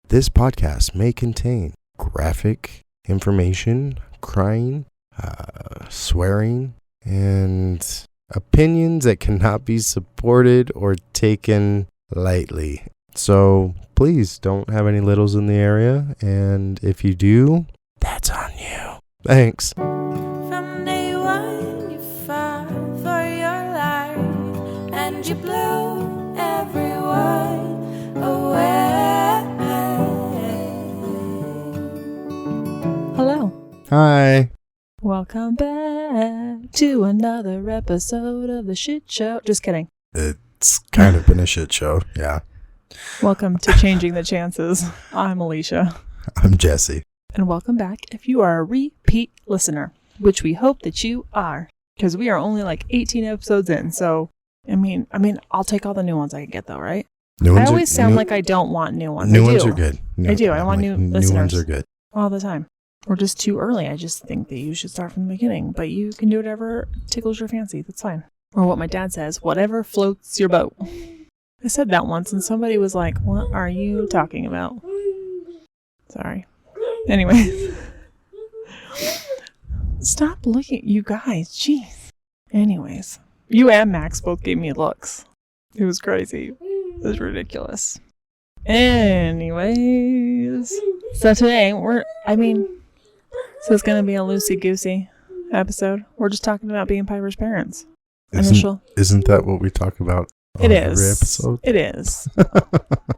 This podcast may contain graphic information, crying, swearing, and opinions that cannot be supported or taken lightly. So please don't have any littles in the area, and if you do, that's on you. Thanks. From day one, you fought for your life, and you blew everyone away. Hello. Hi. Welcome back to another episode of the shit show. Just kidding. It's kind of been a shit show, yeah. Welcome to Changing the Chances. I'm Alisha. I'm Jesse. And welcome back if you are a repeat listener, which we hope that you are, because we are only like 18 episodes in. So, I mean, I'll take all the new ones I can get though, right? I always sound like I don't want new ones. New ones are good. I do. I want new listeners. New ones are good. All the time. Or just too early. I just think that you should start from the beginning. But you can do whatever tickles your fancy. That's fine. Or what my dad says, whatever floats your boat. I said that once and somebody was like, what are you talking about? Sorry. Anyway. Stop looking. You guys. Jeez. Anyways. You and Max both gave me looks. It was crazy. It was ridiculous. Anyways. So today, so it's going to be a loosey-goosey episode. We're just talking about being Piper's parents. Isn't that what we talk about on every episode? It is.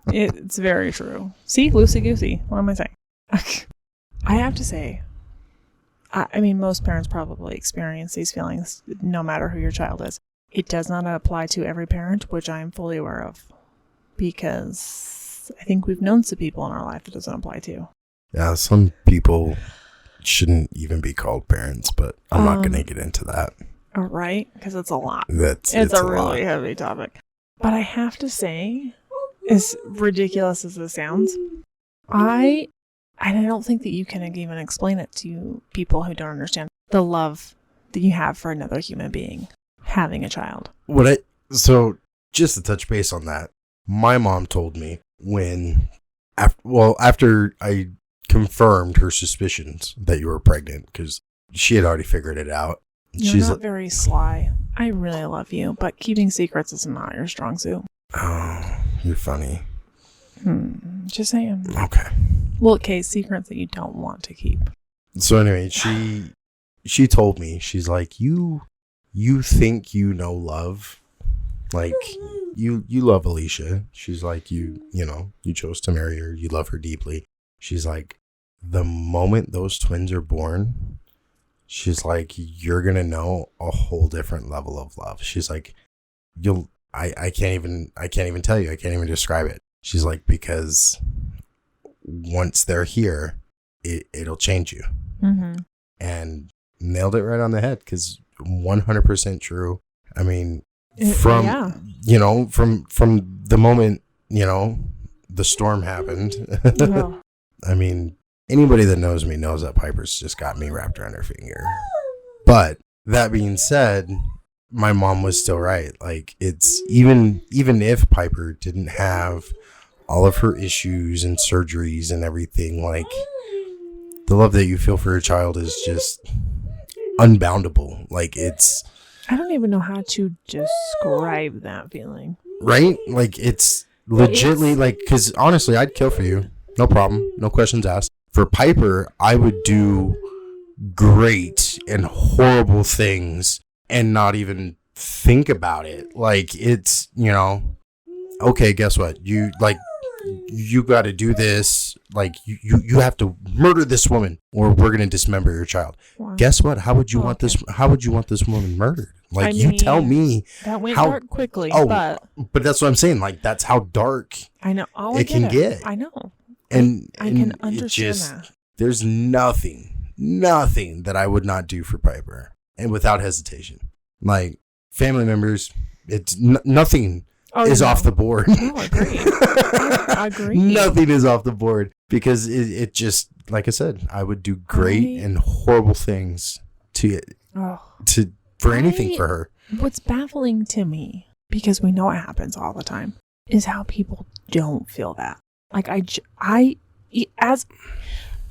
It's very true. See? Loosey-goosey. What am I saying? I have to say, most parents probably experience these feelings no matter who your child is. It does not apply to every parent, which I am fully aware of. Because I think we've known some people in our life it doesn't apply to. Yeah, some people shouldn't even be called parents, but I'm not going to get into that. All right, because it's a lot. It's a really heavy topic. But I have to say, as ridiculous as this sounds, I don't think that you can even explain it to people who don't understand the love that you have for another human being having a child. So just to touch base on that, my mom told me after I confirmed her suspicions that you were pregnant, because she had already figured it out. She's not very sly. I really love you, but keeping secrets is not your strong suit. Oh, you're funny. Just saying. Okay. Well, okay, secrets that you don't want to keep. So anyway, she told me, she's like, you think you know love, like you love Alisha. She's like, you chose to marry her. You love her deeply. She's like, the moment those twins are born, she's like, you're going to know a whole different level of love. She's like, I can't even tell you. I can't even describe it. She's like, because once they're here, it'll change you. Mm-hmm. And nailed it right on the head, because 100% true. I mean, from the moment, the storm happened. Oh. I mean, anybody that knows me knows that Piper's just got me wrapped around her finger. But that being said, my mom was still right. Like, it's even if Piper didn't have all of her issues and surgeries and everything, like, the love that you feel for your child is just unboundable. Like, I don't even know how to describe that feeling. Right? Like, it's legitly, like, because honestly, I'd kill for you. No problem. No questions asked. For Piper, I would do great and horrible things and not even think about it. Like, it's, okay, guess what? You got to do this. Like, you have to murder this woman or we're going to dismember your child. Wow. Guess what? How would you want this? How would you want this woman murdered? Like, you tell me. That went dark quickly. But that's what I'm saying. Like, that's how dark I know. it can get. I know. And I can understand that. There's nothing that I would not do for Piper, and without hesitation. Like, family members, it's nothing is off the board. No, I agree. Nothing is off the board, because it just, like I said, I would do great and horrible things for anything for her. What's baffling to me, because we know it happens all the time, is how people don't feel that. Like,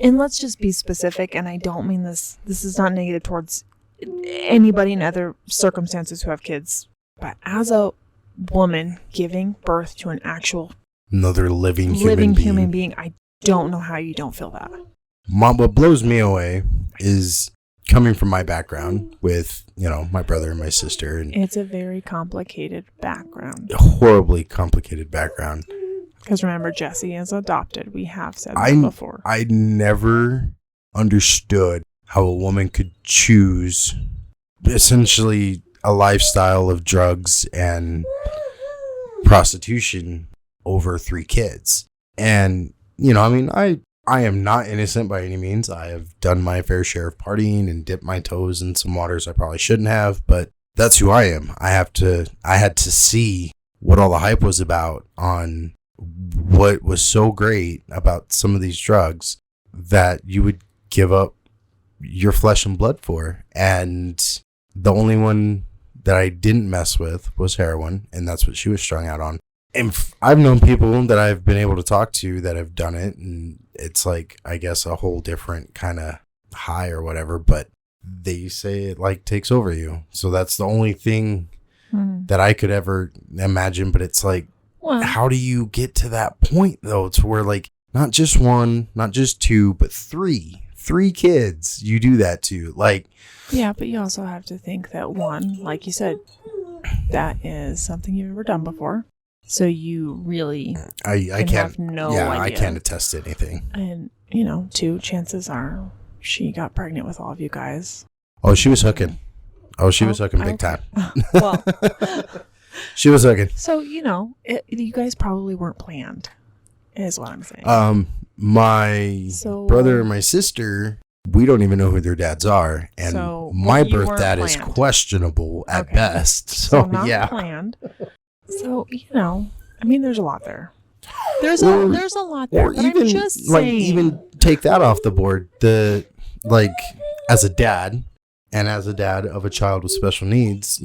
and let's just be specific, and I don't mean this is not negative towards anybody in other circumstances who have kids, but as a woman giving birth to an actual another living human being, I don't know how you don't feel that. What blows me away is coming from my background with, my brother and my sister. And it's a very complicated background. A horribly complicated background. Because remember, Jesse is adopted. We have said that before. I never understood how a woman could choose essentially a lifestyle of drugs and prostitution over 3 kids. And, I am not innocent by any means. I have done my fair share of partying and dipped my toes in some waters I probably shouldn't have, but that's who I am. I had to see what all the hype was about on what was so great about some of these drugs that you would give up your flesh and blood for. And the only one that I didn't mess with was heroin, and that's what she was strung out on. And I've known people that I've been able to talk to that have done it, and it's like, I guess, a whole different kind of high or whatever, but they say it like takes over you. So that's the only thing that I could ever imagine. But it's like, how do you get to that point though? It's where like, not just 1, not just 2, but 3 kids you do that to. Like, yeah, but you also have to think that 1, like you said, that is something you've never done before. So you really I can't have no idea. I can't attest to anything. And 2, chances are she got pregnant with all of you guys. Oh, she was hooking. She was hooking big time. Well, she was hooking. So you guys probably weren't planned, is what I'm saying. My brother and my sister, we don't even know who their dads are, and my birth dad is questionable at best. So not planned. So, there's a lot there. There's a lot there. Or even, I'm just saying. Even take that off the board. As a dad, and as a dad of a child with special needs,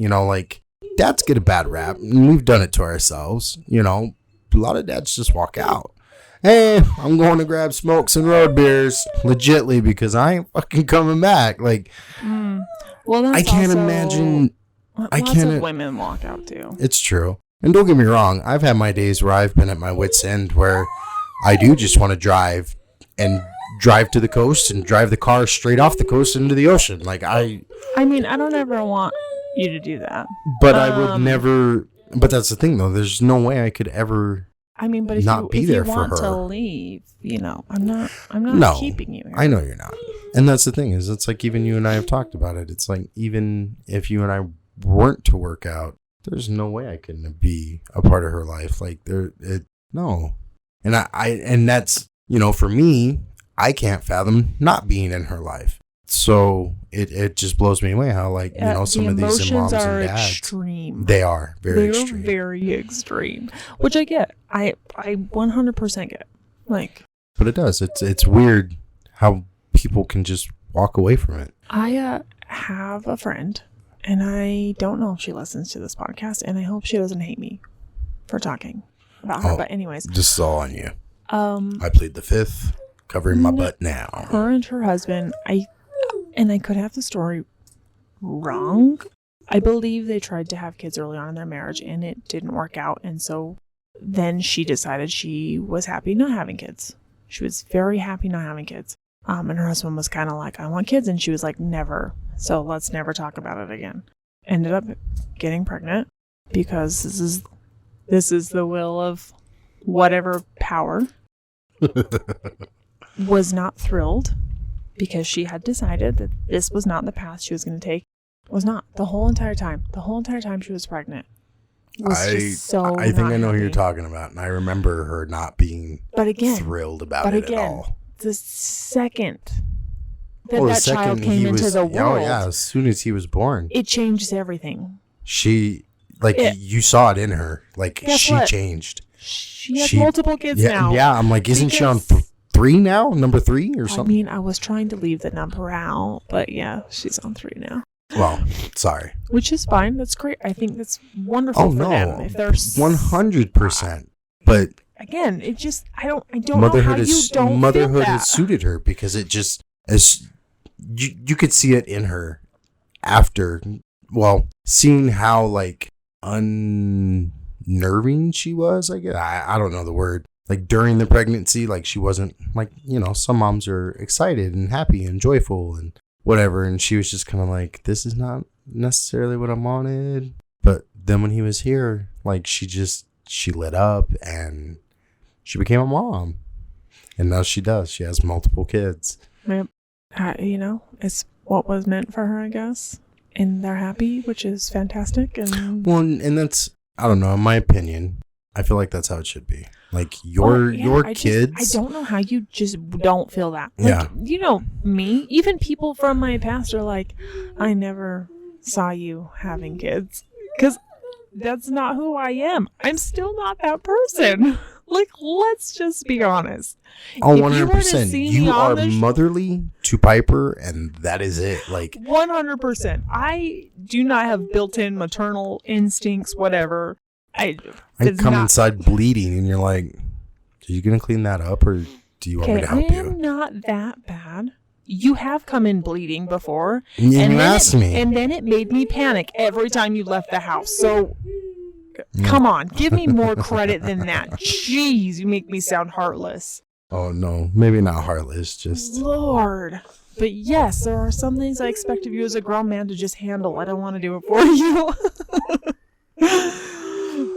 dads get a bad rap, and we've done it to ourselves. A lot of dads just walk out. Hey, I'm going to grab smokes and road beers, legitly, because I ain't fucking coming back. Like, well, I can't imagine. Lots of women walk out too. It's true. And don't get me wrong, I've had my days where I've been at my wit's end where I do just want to drive to the coast and drive the car straight off the coast into the ocean. Like I don't ever want you to do that. But I would never. But that's the thing, though. There's no way I could ever. But if not be there you for want her to leave, I'm not keeping you here. I know you're not. And that's the thing is, it's like even you and I have talked about it. It's like even if you and I weren't to work out, there's no way I couldn't be a part of her life. Like no. And and that's, for me, I can't fathom not being in her life. So it just blows me away how some of these moms and dads, extreme. They are very extreme. They're very extreme, which I get. I 100% get. But it does. It's weird how people can just walk away from it. I have a friend, and I don't know if she listens to this podcast, and I hope she doesn't hate me for talking about her. But anyways, this is all on you. I plead the fifth, covering my butt now. Her and her husband, I could have the story wrong. I believe they tried to have kids early on in their marriage, and it didn't work out. And so then she decided she was happy not having kids. She was very happy not having kids. And her husband was kind of like, I want kids. And she was like, never. So let's never talk about it again. Ended up getting pregnant because this is the will of whatever power. Was not thrilled because she had decided that this was not the path she was going to take. Was not. The whole entire time she was pregnant. I think I know who you're talking about, and I remember her not being thrilled about it at all. The second that child came into the world. Oh yeah, as soon as he was born. It changed everything. She, you saw it in her. She changed. She has multiple kids now. Yeah, I'm like, isn't she on 3 now? Number 3 or something? I was trying to leave the number out, but yeah, she's on 3 now. Well, sorry. Which is fine. That's great. I think that's wonderful for them. If they're 100%. But again, it just, I don't know how you don't motherhood feel that. has suited her because it just, as you could see it in her after, well, seeing how like unnerving she was, I guess. I don't know the word. Like during the pregnancy, like she wasn't like, you know, some moms are excited and happy and joyful and whatever. And she was just kind of like, this is not necessarily what I wanted. But then when he was here, like she lit up and she became a mom. And now she does. She has multiple kids. Yep. You know, it's what was meant for her, I guess. And they're happy, which is fantastic. And well, and that's, I don't know, in my opinion, I feel like that's how it should be. Like your kids. I don't know how you just don't feel that. Like, yeah. You know, me, even people from my past are like, I never saw you having kids. Because that's not who I am. I'm still not that person. Like, let's just be honest. Oh, 100%. You are motherly to Piper, and that is it. Like 100%. I do not have built-in maternal instincts, whatever. I come inside bleeding, and you're like, are you going to clean that up, or do you want me to help you? I am not that bad. You have come in bleeding before. And you asked me. And then it made me panic every time you left the house. So, come on. Give me more credit than that. Jeez, you make me sound heartless. Oh, no. Maybe not heartless, just... Lord. But yes, there are some things I expect of you as a grown man to just handle. I don't want to do it for you.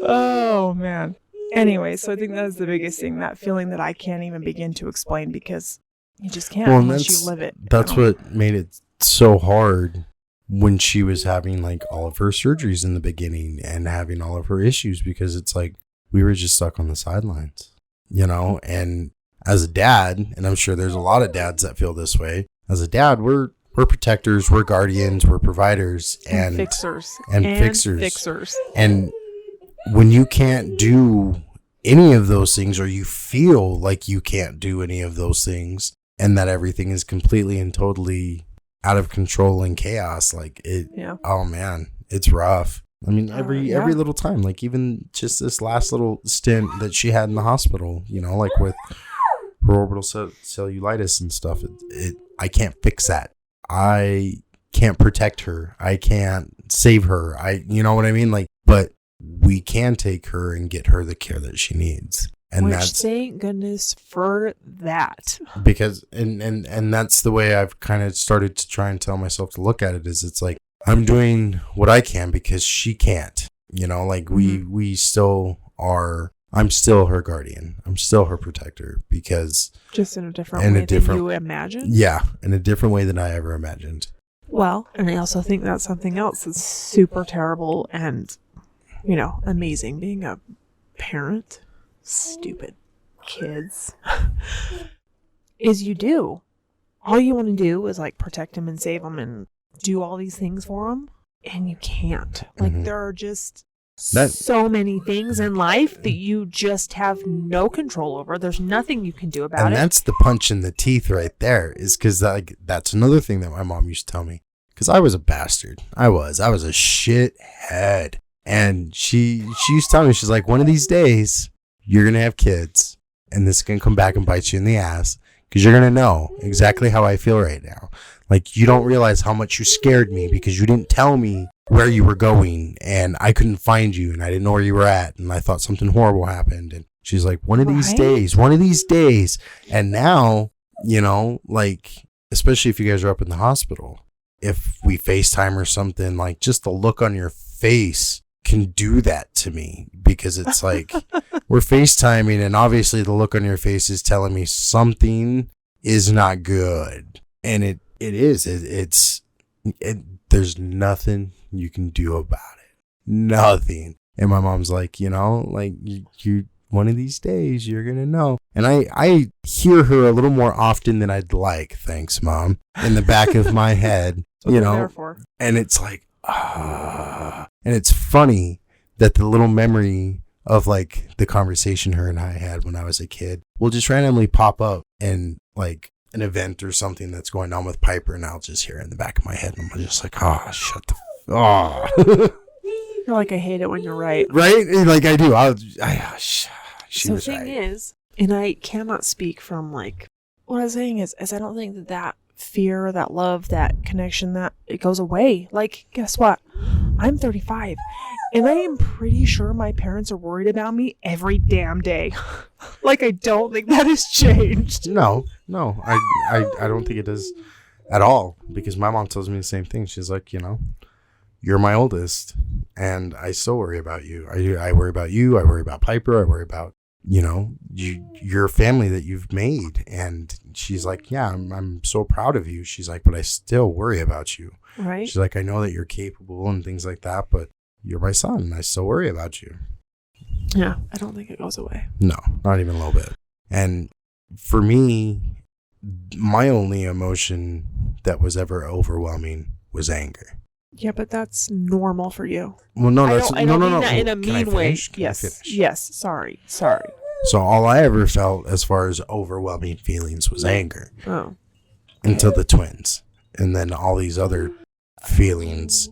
Oh, man. Anyway, so I think that is the biggest thing, that feeling that I can't even begin to explain because you just can't unless you live it. That's what made it so hard when she was having like all of her surgeries in the beginning and having all of her issues, because it's like we were just stuck on the sidelines, you know? And as a dad, and I'm sure there's a lot of dads that feel this way, as a dad, we're protectors, we're guardians, we're providers and fixers. And when you can't do any of those things, or you feel like you can't do any of those things, and that everything is completely and totally out of control and chaos, like it, oh man, it's rough. I mean, every little time, like even just this last little stint that she had in the hospital, you know, like with her orbital cellulitis and stuff, I can't fix that. I can't protect her. I can't save her. You know what I mean? Like, but we can take her and get her the care that she needs. And that's, thank goodness for that. Because, and that's the way I've kind of started to try and tell myself to look at it, is it's like, I'm doing what I can because she can't, you know, like we still are, I'm still her guardian. I'm still her protector, because just in a different way than you imagined. Yeah. In a different way than I ever imagined. Well, and I also think that's something else that's super terrible and, you know, amazing being a parent. Stupid kids. Is you do. All you want to do is like protect them and save them and do all these things for them. And you can't. Like there are just so many things in life that you just have no control over. There's nothing you can do about it. And that's the punch in the teeth right there, is because that's another thing that my mom used to tell me. Because I was a bastard. I was a shithead. And she used to tell me, she's like, one of these days, you're going to have kids, and this is going to come back and bite you in the ass, because you're going to know exactly how I feel right now. Like, you don't realize how much you scared me because you didn't tell me where you were going, and I couldn't find you, and I didn't know where you were at, and I thought something horrible happened. And she's like, one of these days. And now, you know, like, especially if you guys are up in the hospital, if we FaceTime or something, like, just the look on your face can do that to me, because it's like we're FaceTiming, and obviously the look on your face is telling me something is not good, and it is. There's nothing you can do about it. Nothing. And my mom's like, you know, like you one of these days you're gonna know. And I hear her a little more often than I'd like. Thanks, Mom. In the back of my head, you know, and it's like. And it's funny that the little memory of like the conversation her and I had when I was a kid will just randomly pop up in like an event or something that's going on with Piper, and I'll just hear it in the back of my head, and I'm just like, shut the You're like, I hate it when you're right. Right? Like I do. she the was thing right. is, and I cannot speak from like, what I was saying is I don't think that fear, that love, that connection, that it goes away. Like, guess what? I'm 35 and I am pretty sure my parents are worried about me every damn day. Like, I don't think that has changed. No, I don't think it is at all, because my mom tells me the same thing. She's like, you're my oldest and I still worry about you. I worry about you. I worry about Piper. I worry about, your family that you've made. And she's like, yeah, I'm so proud of you. She's like, but I still worry about you. Right. She's like, I know that you're capable and things like that, but you're my son and I still worry about you. Yeah, I don't think it goes away. No, not even a little bit. And for me, my only emotion that was ever overwhelming was anger. Yeah, but that's normal for you. Well, no, I that's don't mean that in a Can I mean way. finish? Can I Yes. finish? Yes. Sorry. So all I ever felt as far as overwhelming feelings was anger Oh. until the twins, and then all these other feelings,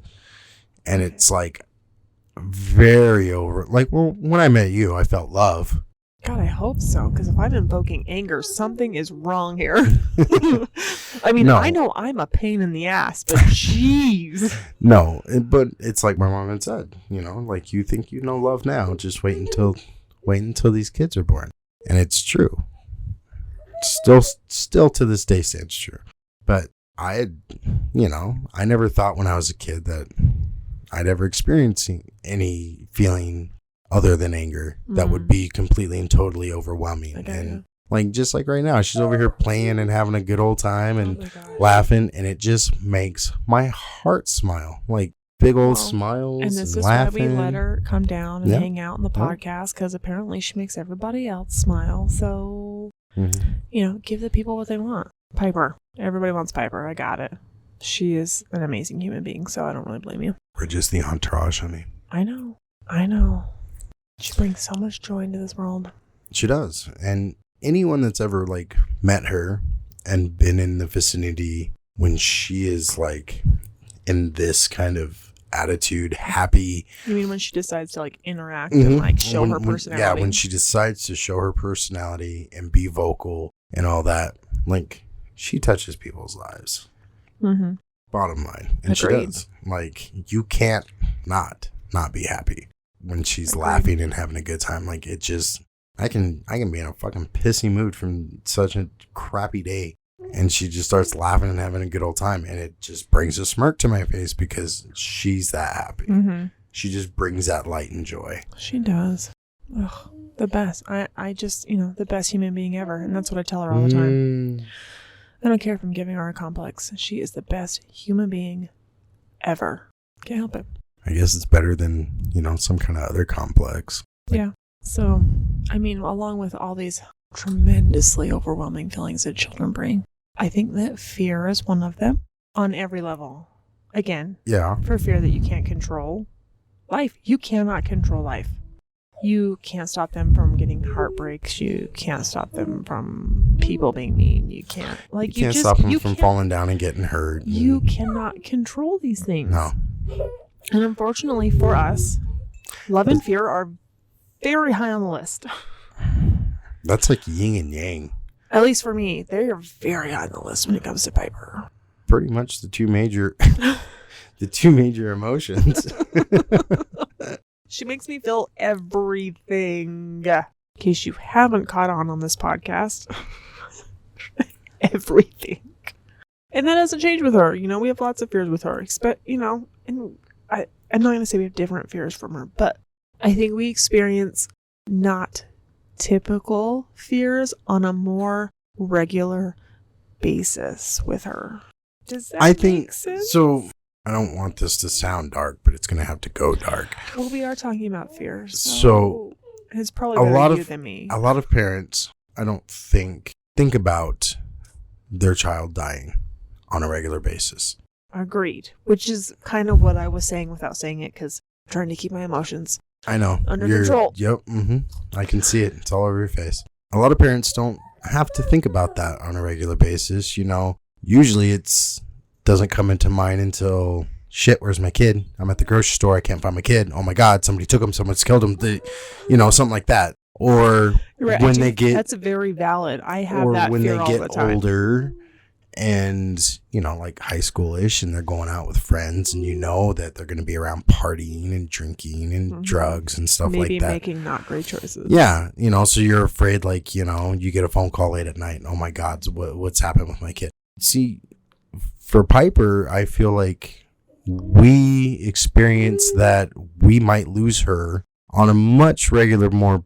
and it's like very when I met you, I felt love. God, I hope so, because if I'm invoking anger, something is wrong here. I mean, No. I know I'm a pain in the ass, but jeez. No, but it's like my mom had said, like, you think you know love now, just wait until these kids are born. And it's true. Still to this day stands true. But I never thought when I was a kid that I'd ever experienced any feeling other than anger that would be completely and totally overwhelming. And like, just like right now, she's over here playing and having a good old time and laughing, and it just makes my heart smile. Like, big old smiles And this is laughing. why we let her come down and hang out in the podcast, because apparently she makes everybody else smile. So, give the people what they want. Piper. Everybody wants Piper. I got it. She is an amazing human being, so I don't really blame you. We're just the entourage, honey. I know. She brings so much joy into this world. She does. And anyone that's ever like met her and been in the vicinity when she is like in this kind of attitude, happy. You mean when she decides to like interact and like show her personality? When she decides to show her personality and be vocal and all that, like, she touches people's lives. Bottom line. And she does. Like, you can't not be happy when she's laughing and having a good time. Like, it just, I can be in a fucking pissy mood from such a crappy day, and she just starts laughing and having a good old time, and it just brings a smirk to my face because she's that happy. She just brings that light and joy. She does. Ugh, the best. I just, the best human being ever, and that's what I tell her all the time. I don't care if I'm giving her a complex. She is the best human being ever. Can't help it. I guess it's better than, some kind of other complex. Yeah. So, I mean, along with all these tremendously overwhelming feelings that children bring, I think that fear is one of them on every level. Again, for fear that you can't control life. You cannot control life. You can't stop them from getting heartbreaks. You can't stop them from people being mean. You can't stop them from falling down and getting hurt. You cannot control these things. No. And unfortunately for us, love and fear are very high on the list. That's like yin and yang. At least for me, they are very high on the list when it comes to Piper. Pretty much the two major emotions. She makes me feel everything. In case you haven't caught on this podcast, everything. And that doesn't change with her. We have lots of fears with her. And I'm not going to say we have different fears from her, but I think we experience not typical fears on a more regular basis with her. Does that make sense? So. I don't want this to sound dark, but it's going to have to go dark. Well, we are talking about fears. So it's probably better you than me. A lot of parents, I don't think about their child dying on a regular basis. Agreed. Which is kind of what I was saying without saying it, because I'm trying to keep my emotions under control. Yep. I can see it. It's all over your face. A lot of parents don't have to think about that on a regular basis. Usually it's doesn't come into mind until, shit, where's my kid? I'm at the grocery store. I can't find my kid. Oh my God, somebody took him. Someone's killed him. Something like that. Or Right, when they get, that's very valid. I have or that when fear they all get the time. older and, you know, like high school-ish, and they're going out with friends, and you know that they're going to be around partying and drinking and drugs and stuff Maybe like that. making not great choices. Yeah, you know, so you're afraid, like, you know, you get a phone call late at night, and, oh my God, what's happened with my kid? See, for Piper, I feel like we experience that we might lose her on a much more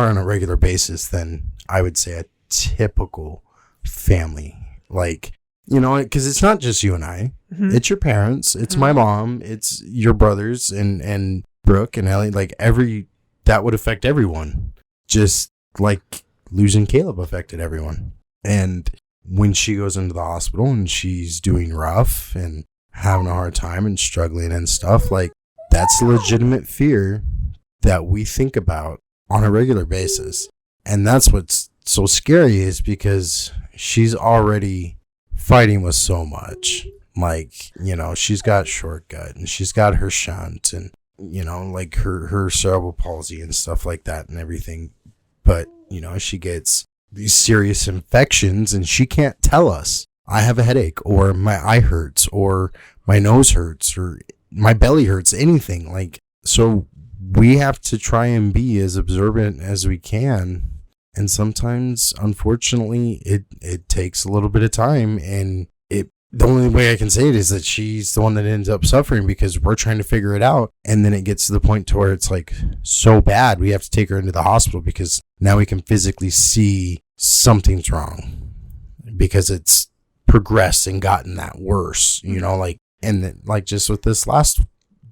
on a regular basis than I would say a typical family. Like, you know, because it's not just you and I. Mm-hmm. It's your parents. It's my mom. It's your brothers and Brooke and Ellie. Like, that would affect everyone. Just like losing Caleb affected everyone. And when she goes into the hospital and she's doing rough and having a hard time and struggling and stuff, like, that's a legitimate fear that we think about on a regular basis. And that's what's so scary, is because she's already fighting with so much. Like, you know, she's got short gut and she's got her shunt and, you know, like her cerebral palsy and stuff like that and everything. But, you know, she gets these serious infections and she can't tell us, I have a headache, or my eye hurts, or my nose hurts, or my belly hurts, anything. Like, so we have to try and be as observant as we can. And sometimes, unfortunately, it takes a little bit of time. And the only way I can say it is that she's the one that ends up suffering, because we're trying to figure it out. And then it gets to the point to where it's like so bad, we have to take her into the hospital because now we can physically see something's wrong, because it's progressed and gotten that worse, you know, like, and then, like, just with this last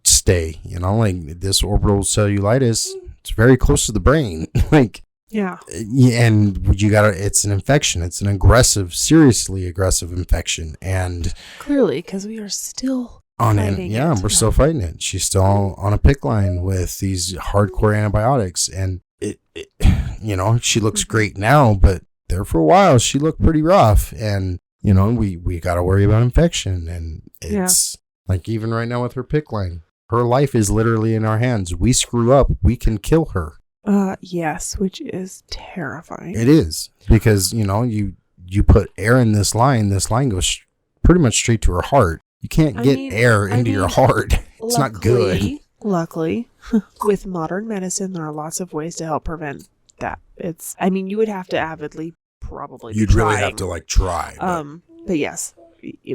stay, you know, like this orbital cellulitis, it's very close to the brain. Like, yeah. And it's an infection. It's an seriously aggressive infection. And Clearly, because we are still on fighting it. Yeah, it. we're still fighting it. She's still on a PICC line with these hardcore antibiotics. And it you know, she looks great now, but there for a while, she looked pretty rough. And, you know, we got to worry about infection. And it's like, even right now with her PICC line, her life is literally in our hands. We screw up, we can kill her. Yes, which is terrifying. It is, because, you know, you put air in this line goes pretty much straight to her heart. You can't get air into your heart. It's not good. Luckily, with modern medicine, there are lots of ways to help prevent that. You would have to avidly probably You'd really have to, like, try. But yes.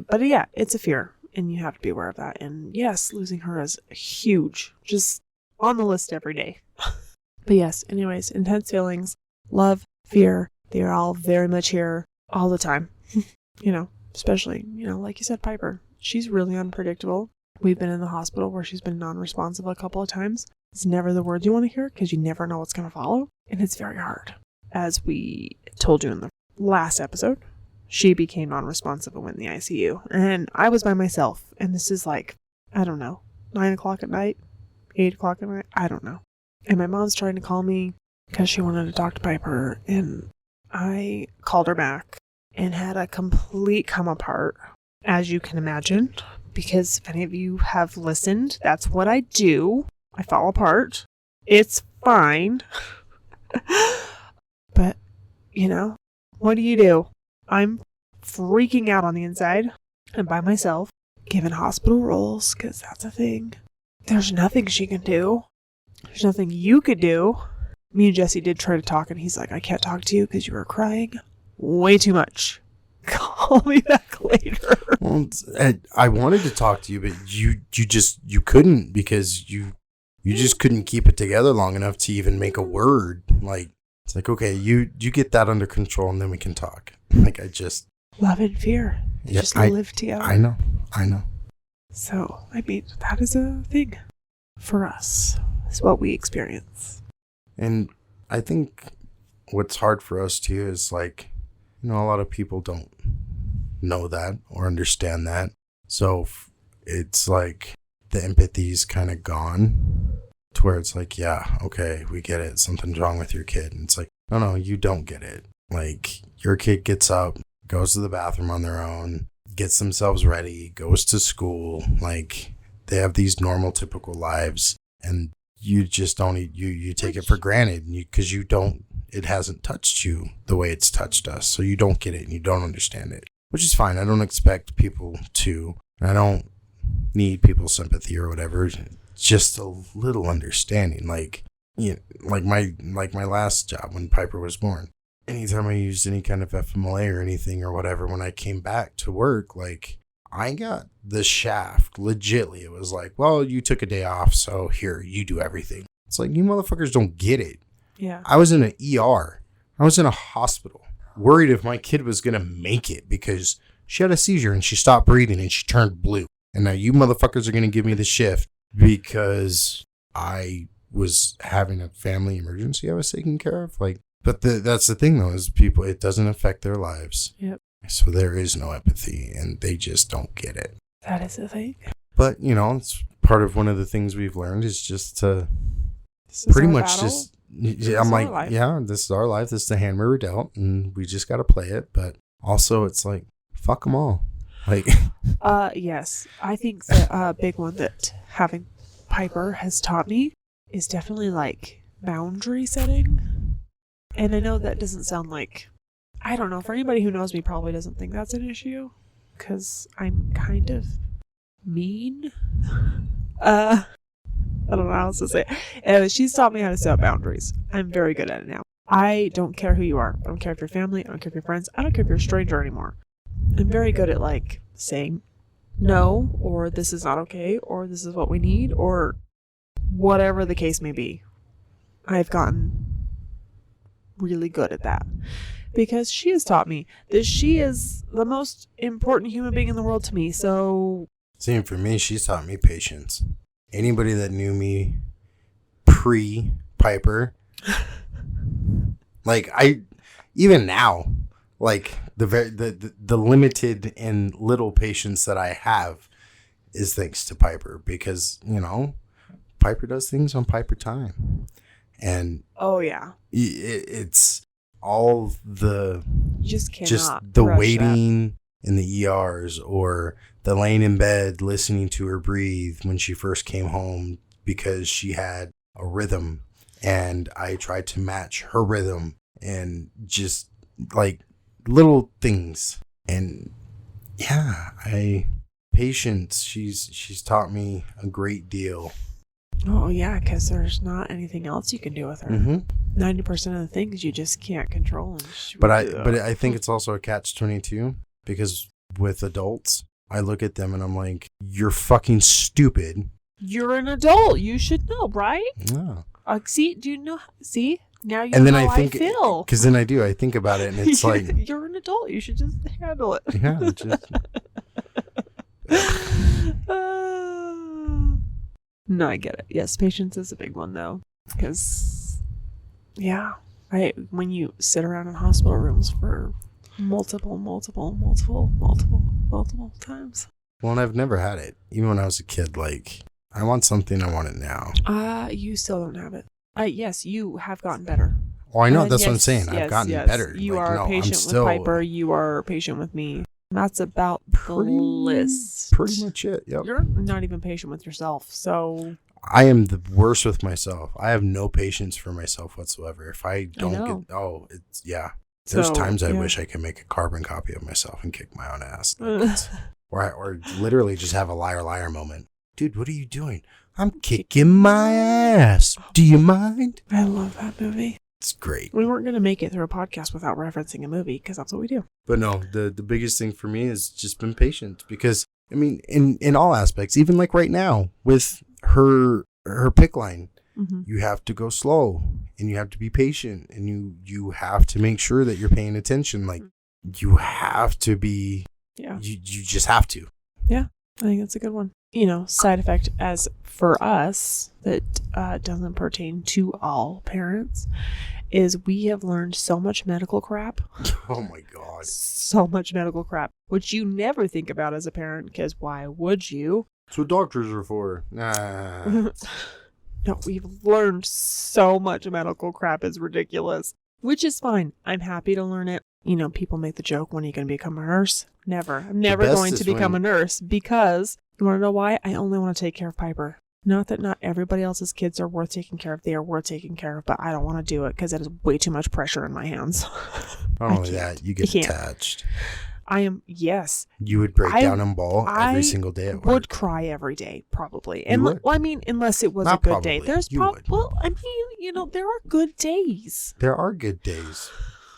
But yeah, it's a fear, and you have to be aware of that. And yes, losing her is huge. Just on the list every day. But yes, anyways, intense feelings, love, fear, they are all very much here all the time. You know, especially, you know, like you said, Piper, she's really unpredictable. We've been in the hospital where she's been non-responsive a couple of times. It's never the words you want to hear, because you never know what's going to follow. And it's very hard. As we told you in the last episode, she became non-responsive and went in the ICU. And I was by myself. And this is like, I don't know, 9 o'clock at night, 8 o'clock at night, I don't know. And my mom's trying to call me because she wanted to talk to Piper. And I called her back and had a complete come apart, as you can imagine. Because if any of you have listened, that's what I do. I fall apart. It's fine. But, you know, what do? I'm freaking out on the inside. I'm by myself, given hospital roles, because that's a thing. There's nothing she can do. There's nothing you could do. Me and Jesse did try to talk, and he's like, I can't talk to you because you were crying way too much. Call me back later. Well, I wanted to talk to you, but you couldn't, because you just couldn't keep it together long enough to even make a word. Like, it's like, okay, you get that under control, and then we can talk. Like, love and fear. They just live together. I know. So, that is a thing for us. It's what we experience. And I think what's hard for us too is, like, you know, a lot of people don't know that or understand that. So it's like the empathy's kind of gone, to where it's like, yeah, okay, we get it. Something's wrong with your kid. And it's like, no, you don't get it. Like, your kid gets up, goes to the bathroom on their own, gets themselves ready, goes to school. Like, they have these normal, typical lives. And you just don't, you take it for granted because you don't, it hasn't touched you the way it's touched us. So you don't get it and you don't understand it, which is fine. I don't expect people to, I don't need people's sympathy or whatever. Just a little understanding. Like, you know, like my last job when Piper was born. Anytime I used any kind of FMLA or anything or whatever, when I came back to work, like, I got the shaft. Legitly, it was like, well, you took a day off, so here, you do everything. It's like, you motherfuckers don't get it. Yeah. I was in an ER. I was in a hospital, worried if my kid was going to make it because she had a seizure and she stopped breathing and she turned blue. And now you motherfuckers are going to give me the shift because I was having a family emergency I was taking care of. Like, but that's the thing, though, is people, it doesn't affect their lives. Yep. So there is no empathy, and they just don't get it. That is the thing. But, you know, it's part of one of the things we've learned is just to pretty much just, I'm like, yeah, this is our life. This is the hand we were dealt, and we just got to play it. But also, it's like, fuck them all. Like, yes. I think the big one that having Piper has taught me is definitely like boundary setting. And I know that doesn't sound like, I don't know, for anybody who knows me probably doesn't think that's an issue because I'm kind of mean. I don't know how else to say it. She's taught me how to set boundaries. I'm very good at it now. I don't care who you are. I don't care if you're family. I don't care if you're friends. I don't care if you're a stranger anymore. I'm very good at like saying no, or this is not okay, or this is what we need, or whatever the case may be. I've gotten really good at that. Because she has taught me that she is the most important human being in the world to me. So, same for me. She's taught me patience. Anybody that knew me pre-Piper, like even now, like the limited and little patience that I have is thanks to Piper because, you know, Piper does things on Piper time, and oh yeah, it's. All the you just the waiting in the ERs or the laying in bed listening to her breathe when she first came home because she had a rhythm and I tried to match her rhythm and just like little things. And yeah, patience, she's taught me a great deal. Oh yeah, because there's not anything else you can do with her. 90% of the things you just can't control. But I think it's also a catch-22 because with adults, I look at them and I'm like, you're fucking stupid. You're an adult. You should know, right? Yeah. See, do you know? See, now you and then know how I think, I feel. Because then I think about it and it's like, you're an adult. You should just handle it. Yeah. Just. No, I get it. Yes, patience is a big one though, because yeah, when you sit around in hospital rooms for multiple times. Well, and I've never had it. Even when I was a kid, like I want something, I want it now. You still don't have it. Yes, you have gotten better. Oh, I know. That's what I'm saying. I've gotten better. You like, are patient with Piper. You are patient with me. That's about the list. Pretty much it. Yep. You're not even patient with yourself, so I am the worst with myself. I have no patience for myself whatsoever. If I don't it's yeah. There's times I wish I could make a carbon copy of myself and kick my own ass. Or literally just have a liar moment. Dude, what are you doing? I'm kicking my ass. Do you mind? I love that movie. It's great. We weren't going to make it through a podcast without referencing a movie because that's what we do. But no, the biggest thing for me is just been patient because, I mean, in all aspects, even like right now with her pick line, you have to go slow and you have to be patient and you have to make sure that you're paying attention. Like you have to be, you just have to. Yeah, I think that's a good one. You know, side effect as for us that doesn't pertain to all parents is we have learned so much medical crap. Oh my God. So much medical crap, which you never think about as a parent because why would you? That's what doctors are for. Nah. No, we've learned so much medical crap is ridiculous, which is fine. I'm happy to learn it. You know, people make the joke, when are you going to become a nurse? Never. I'm never going to become a nurse because, you want to know why? I only want to take care of Piper. Not that not everybody else's kids are worth taking care of. They are worth taking care of, but I don't want to do it because it is way too much pressure in my hands. Not only that, you get attached. Yes. You would break down and bawl every single day at work. I would cry every day, probably. And well, I mean, unless it was a good day. There's well, I mean, there are good days. There are good days.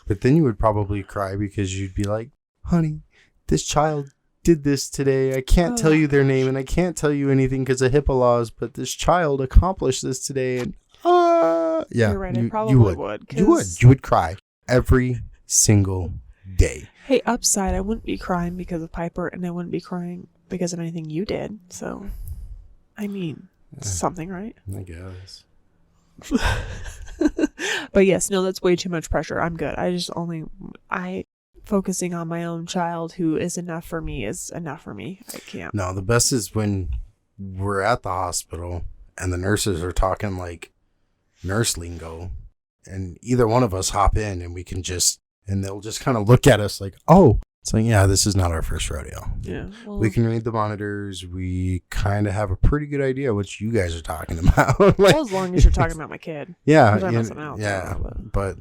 But then you would probably cry because you'd be like, honey, this child did this today. I can't tell you their name and I can't tell you anything because of HIPAA laws, but this child accomplished this today. And yeah, you're right. I probably would. You would cry every single day. Hey, upside, I wouldn't be crying because of Piper, and I wouldn't be crying because of anything you did. So, I mean, something, right? I guess. But yes, no, that's way too much pressure. I'm good. Focusing on my own child who is enough for me is enough for me. I can't. No, the best is when we're at the hospital and the nurses are talking like nurse lingo, and either one of us hop in and we can just. And they'll just kind of look at us like, oh, it's like, yeah, this is not our first rodeo. Yeah. Well, we can read the monitors. We kind of have a pretty good idea what you guys are talking about. Like, well, as long as you're talking about my kid. Yeah. Yeah. But,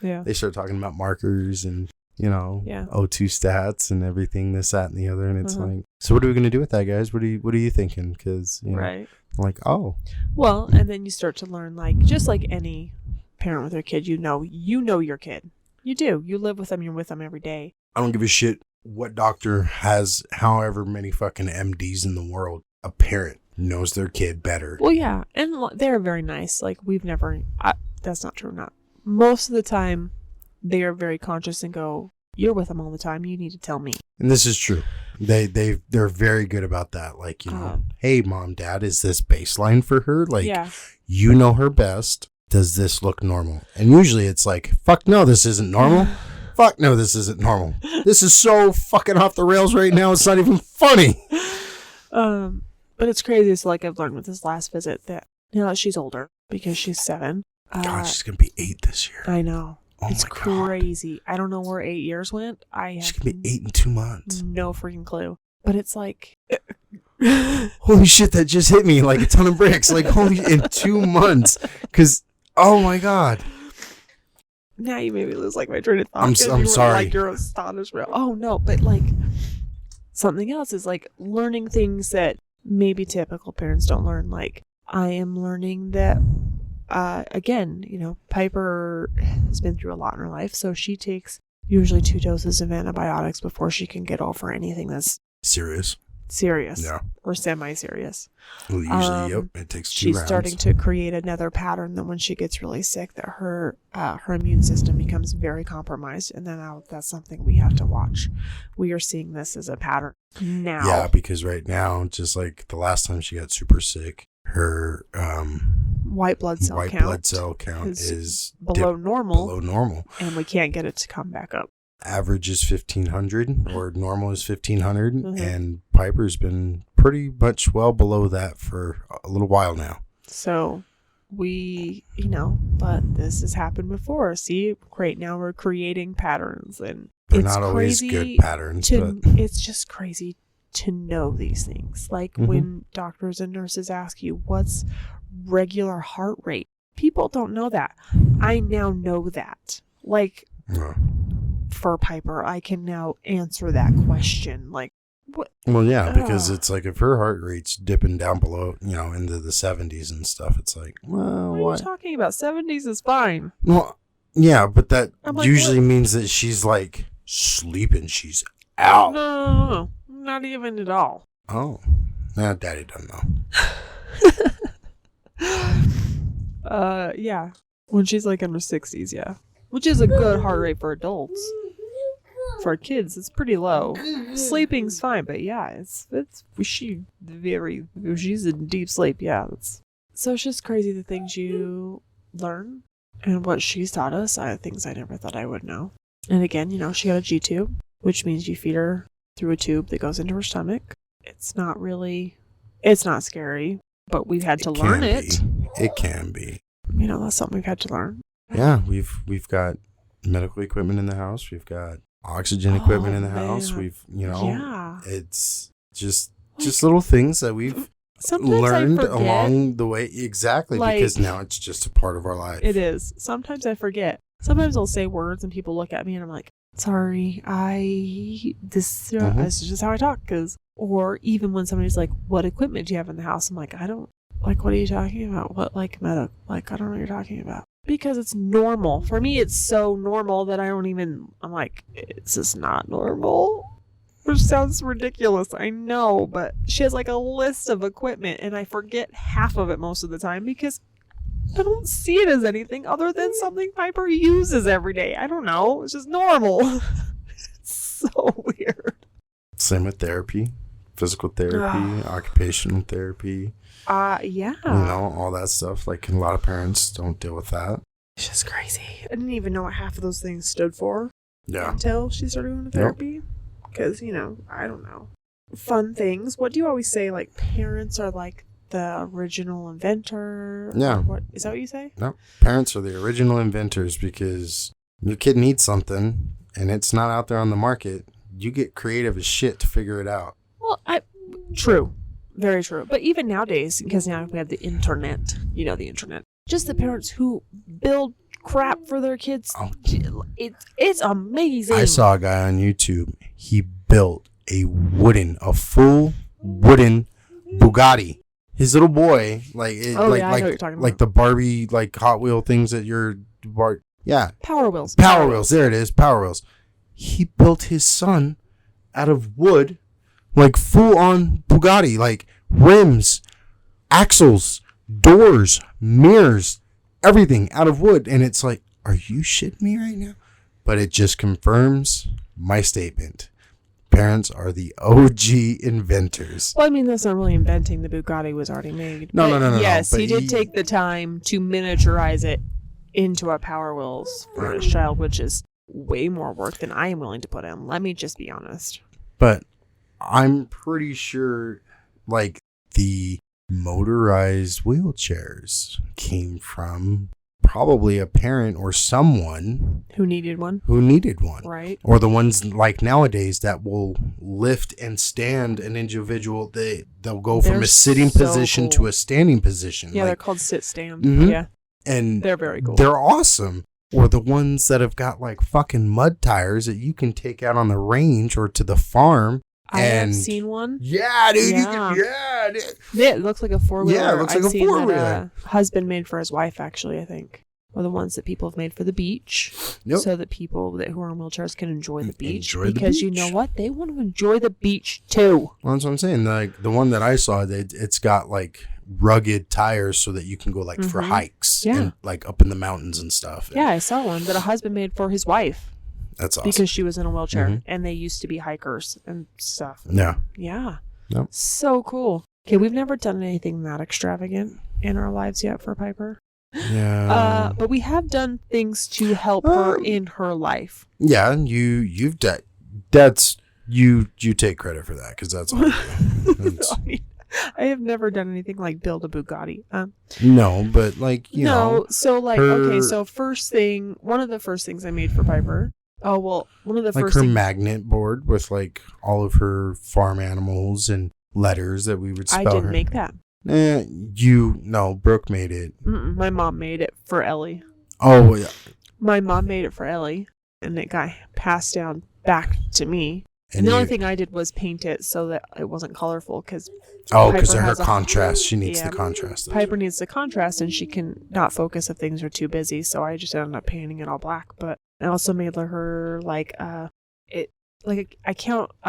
they start talking about markers and, O2 stats and everything, this, that, and the other. And it's like, so what are we going to do with that, guys? What are you thinking? Because, right. Like, oh. Well, and then you start to learn, like, just like any parent with their kid, you know your kid. You do. You live with them. You're with them every day. I don't give a shit what doctor has however many fucking MDs in the world. A parent knows their kid better. Well, yeah. And they're very nice. Like, we've never... that's not true. Most of the time, they are very conscious and go, you're with them all the time. You need to tell me. And this is true. They're very good about that. Like, hey, mom, dad, is this baseline for her? Like, you know her best. Does this look normal? And usually it's like, fuck no, this isn't normal. Fuck no, this isn't normal. This is so fucking off the rails right now. It's not even funny. But it's crazy. So like I've learned with this last visit that now that she's older because she's 7. God, she's going to be 8 this year. I know. Oh it's my God. Crazy. I don't know where 8 years went. She's going to be 8 in 2 months. No freaking clue. But it's like... holy shit, that just hit me like a ton of bricks. Like, holy, in 2 months. Because... oh my God. Now you made me lose like my train of thought. I'm sorry. Like you're astonished. Oh no, but like something else is like learning things that maybe typical parents don't learn. Like I am learning that again, Piper has been through a lot in her life, so she takes usually 2 doses of antibiotics before she can get over anything that's serious. Yeah. Or semi-serious. Well, usually, it takes 2 she's rounds. Starting to create another pattern that when she gets really sick, that her immune system becomes very compromised, and then that's something we have to watch. We are seeing this as a pattern now. Yeah, because right now, just like the last time she got super sick, her white blood cell count is below normal. Below normal, and we can't get it to come back up. Average is 1,500 or normal is 1,500, and Piper's been pretty much well below that for a little while now. So we, but this has happened before. See, great. Now we're creating patterns, and they're not always good patterns. But it's just crazy to know these things. Like when doctors and nurses ask you, what's regular heart rate? People don't know that. I now know that. Like... for Piper, I can now answer that question. Like, what? Well, yeah, because it's like if her heart rate's dipping down below, into the 70s and stuff, it's like, well, what are you talking about? 70s is fine. Well, yeah, but that usually means that she's like sleeping. She's out. No, not even at all. Oh, nah, Daddy doesn't know. Yeah, when she's like in her 60s, yeah. Which is a good heart rate for adults. For kids, it's pretty low. Sleeping's fine, but yeah, she's in deep sleep. Yeah, so it's just crazy the things you learn and what she's taught us. Things I never thought I would know. And again, she got a G tube, which means you feed her through a tube that goes into her stomach. It's not scary, but we've had to learn it. It can be. That's something we've had to learn. Yeah, we've got medical equipment in the house. We've got oxygen equipment in the house. We've, it's just little things that we've Sometimes learned I forget. along the way. Exactly, Like, because now it's just a part of our life. It is. Sometimes I forget. Sometimes I'll say words and people look at me and I'm like, sorry, this is just how I talk. Or even when somebody's like, what equipment do you have in the house? I'm like, I don't, like, what are you talking about? What, like, I don't know what you're talking about. Because it's normal. For me, it's so normal that I'm like, it's just not normal. Which sounds ridiculous, I know, but she has like a list of equipment and I forget half of it most of the time because I don't see it as anything other than something Piper uses every day. I don't know. It's just normal. It's so weird. Same with therapy, physical therapy, occupational therapy. Yeah. You know, all that stuff. Like, a lot of parents don't deal with that. It's just crazy. I didn't even know what half of those things stood for. Yeah. Until she started going to therapy. Because, I don't know. Fun things. What do you always say? Like, parents are like the original inventor? Yeah. What, is that what you say? No. Parents are the original inventors because your kid needs something and it's not out there on the market. You get creative as shit to figure it out. Well, true. Very true. But even nowadays, because now we have the internet, the internet. Just the parents who build crap for their kids. Oh. It's amazing. I saw a guy on YouTube. He built a full wooden Bugatti. His little boy, like the Barbie, like Hot Wheel things that Power Wheels. Power Wheels. There it is. Power Wheels. He built his son out of wood, like full on Bugatti, like rims, axles, doors, mirrors, everything out of wood. And it's like, are you shitting me right now? But it just confirms my statement. Parents are the OG inventors. Well, I mean, that's not really inventing. The Bugatti was already made. No. Yes, he did take the time to miniaturize it into a Power Wheels for his child, which is way more work than I am willing to put in. Let me just be honest. But I'm pretty sure, like, the motorized wheelchairs came from probably a parent or someone who needed one. Right. Or the ones like nowadays that will lift and stand an individual. They'll go from a sitting position to a standing position. Yeah, they're called sit stand. Mm-hmm. Yeah. And they're very cool. They're awesome. Or the ones that have got like fucking mud tires that you can take out on the range or to the farm. I have seen one. Yeah, dude. Yeah. Dude. Yeah, it looks like a four-wheeler. Yeah, it looks like a four-wheeler. Husband made for his wife, actually, I think. Or the ones that people have made for the beach. Yep. So that people who are in wheelchairs can enjoy the beach. Because you know what? They want to enjoy the beach, too. Well, that's what I'm saying. Like, the one that I saw, it's got, like, rugged tires so that you can go, like, for hikes. Yeah. And, like, up in the mountains and stuff. Yeah, I saw one that a husband made for his wife. That's awesome. Because she was in a wheelchair. And they used to be hikers and stuff. Yeah. Yeah. Yep. So cool. Okay, we've never done anything that extravagant in our lives yet for Piper. Yeah. But we have done things to help her in her life. Yeah, you've done. That's you take credit for that because that's all you do. I mean, I have never done anything like build a Bugatti. No, but like you know. So like okay, so one of the first things I made for Piper. Oh well, one of the like first her magnet board with like all of her farm animals and letters that we would spell. I didn't make that. Brooke made it. My mom made it for Ellie. Oh yeah. My mom made it for Ellie, and it got passed down back to me. And the only thing I did was paint it so that it wasn't colorful because of her contrast. She needs the contrast. Piper needs the contrast, and she can not focus if things are too busy. So I just ended up painting it all black. But I also made her like a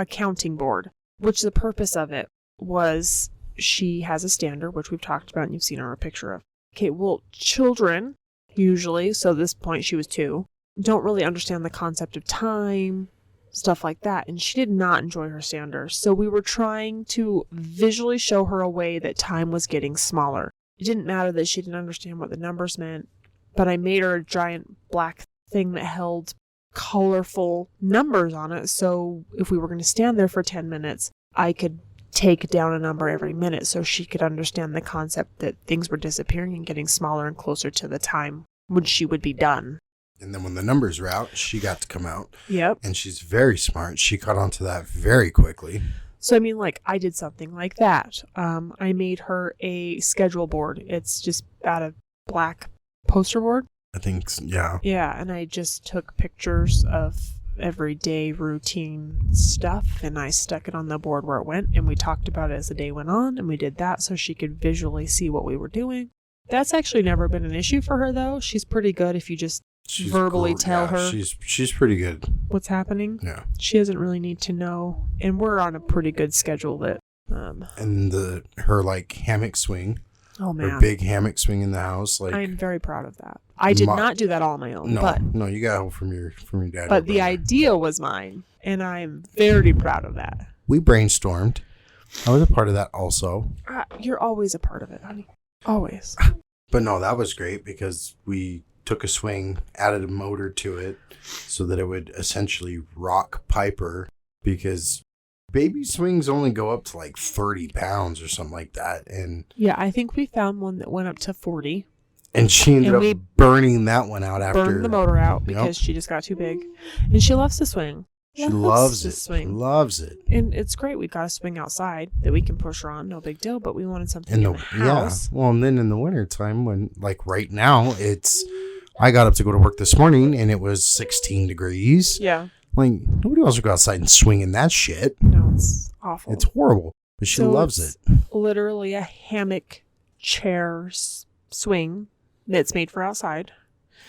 counting board, which the purpose of it was she has a stander, which we've talked about and you've seen her a picture of. Okay, well, children usually, so at this point she was 2, don't really understand the concept of time, stuff like that, and she did not enjoy her stander. So we were trying to visually show her a way that time was getting smaller. It didn't matter that she didn't understand what the numbers meant, but I made her a giant black thing that held colorful numbers on it. So if we were going to stand there for 10 minutes, I could take down a number every minute so she could understand the concept that things were disappearing and getting smaller and closer to the time when she would be done. And then when the numbers were out, she got to come out. Yep. And she's very smart. She caught on to that very quickly. So, I mean, like, I did something like that. I made her a schedule board. It's just out of black poster board. I think, yeah. Yeah, and I just took pictures of everyday routine stuff, and I stuck it on the board where it went, and we talked about it as the day went on, and we did that so she could visually see what we were doing. That's actually never been an issue for her, though. She's pretty good if you just verbally tell her she's pretty good what's happening. Yeah, she doesn't really need to know, and we're on a pretty good schedule that and her like hammock swing, oh man, her big hammock swing in the house, like I'm very proud of that. I did not do that all on my own. No, you got help from your dad, but the idea was mine, and I'm very proud of that. We brainstormed. I was a part of that also. You're always a part of it, honey, always. But no, that was great because we took a swing, added a motor to it so that it would essentially rock Piper, because baby swings only go up to like 30 pounds or something like that. And yeah, I think we found one that went up to 40. And she ended up burning that one out after. Burned the motor out because she just got too big. And she loves to swing. She loves it. Swing. Loves it. And it's great. We got a swing outside that we can push her on. No big deal. But we wanted something in the house. Yeah. Well, and then in the wintertime, when like right now, I got up to go to work this morning and it was 16 degrees. Yeah. Like, nobody wants to go outside and swing in that shit. No, it's awful. It's horrible. But she loves it. Literally a hammock chair swing that's made for outside.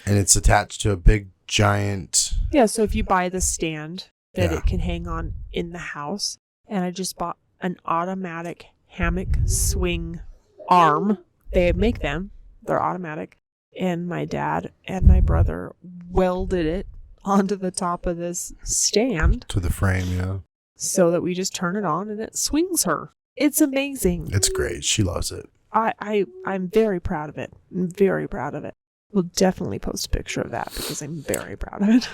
And it's attached to a big giant. Yeah, so if you buy the stand that it can hang on in the house. And I just bought an automatic hammock swing arm. They make them. They're automatic. And my dad and my brother welded it onto the top of this stand. To the frame, yeah. So that we just turn it on and it swings her. It's amazing. It's great. She loves it. I'm very proud of it. I'm very proud of it. We'll definitely post a picture of that because I'm very proud of it.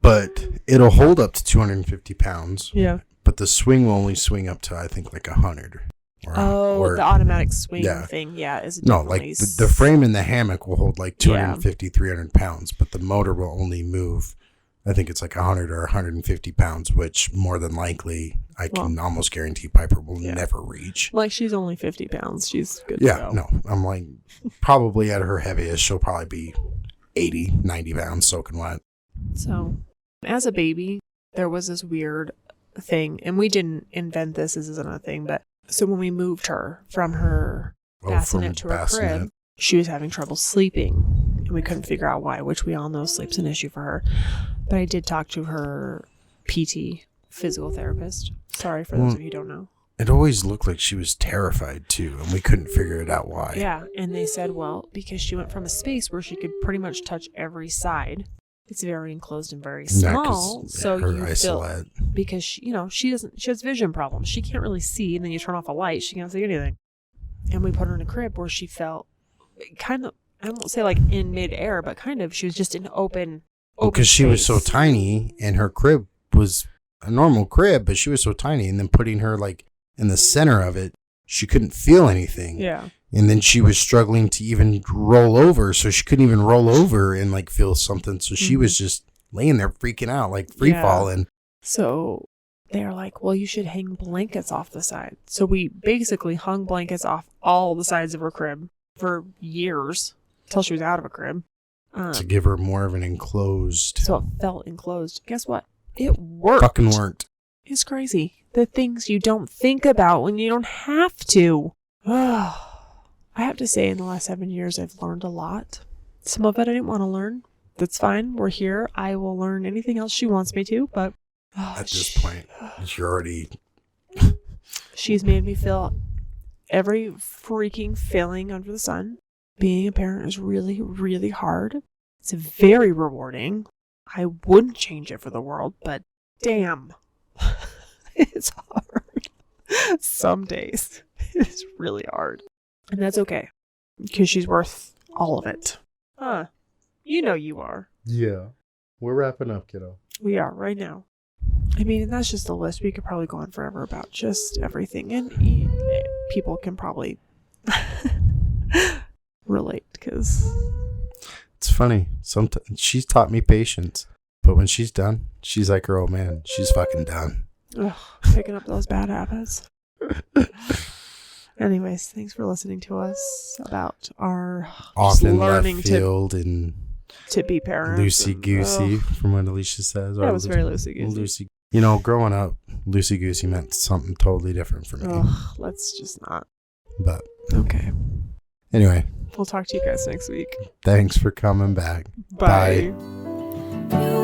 But it'll hold up to 250 pounds. Yeah. But the swing will only swing up to, I think, like 100. The automatic swing thing, is no, like the frame in the hammock will hold like 250, 300 pounds, but the motor will only move, I think it's like 100 or 150 pounds, which more than likely I can almost guarantee Piper will never reach. Like she's only 50 pounds. She's good to go. No, I'm like probably at her heaviest, she'll probably be 80, 90 pounds soaking wet. So as a baby, there was this weird thing, and we didn't invent this. This isn't a thing, but so when we moved her from her bassinet to her crib, she was having trouble sleeping, and we couldn't figure out why, which we all know sleep's an issue for her. But I did talk to her PT, physical therapist. Sorry for those of you who don't know. It always looked like she was terrified too, and we couldn't figure it out why. Yeah, and they said, well, because she went from a space where she could pretty much touch every side. It's very enclosed and very small, so you feel because she has vision problems. She can't really see, and then you turn off a light, she can't see anything. And we put her in a crib where she felt kind of, I won't say like in midair, but kind of, she was just in open because she was so tiny, and her crib was a normal crib, but she was so tiny, and then putting her like in the center of it, she couldn't feel anything. Yeah. And then she was struggling to even roll over, so she couldn't even roll over and like feel something. So she was just laying there freaking out, like free falling. So they're like, well, you should hang blankets off the side. So we basically hung blankets off all the sides of her crib for years until she was out of a crib. To give her more of an enclosed. So it felt enclosed. Guess what? It worked. Fucking worked. It's crazy. The things you don't think about when you don't have to. I have to say, in the last 7 years, I've learned a lot. Some of it I didn't want to learn. That's fine. We're here. I will learn anything else she wants me to, but... at this point, you're already... She's made me feel every freaking feeling under the sun. Being a parent is really, really hard. It's very rewarding. I wouldn't change it for the world, but damn. It's hard. Some days. It's really hard. And that's okay, because she's worth all of it. You know you are. Yeah. We're wrapping up, kiddo. We are, right now. I mean, that's just a list. We could probably go on forever about just everything. And people can probably relate, because... It's funny. Sometimes she's taught me patience. But when she's done, she's like her old man. She's fucking done. Ugh, picking up those bad habits. Anyways, thanks for listening to us about our Off in left learning field and to be parents. loosey goosey, from what Alisha says. That was very loosey goosey. You know, growing up, loosey goosey meant something totally different for me. Ugh, let's just not. But Okay. anyway, We'll talk to you guys next week. thanks for coming back. Bye. Bye. You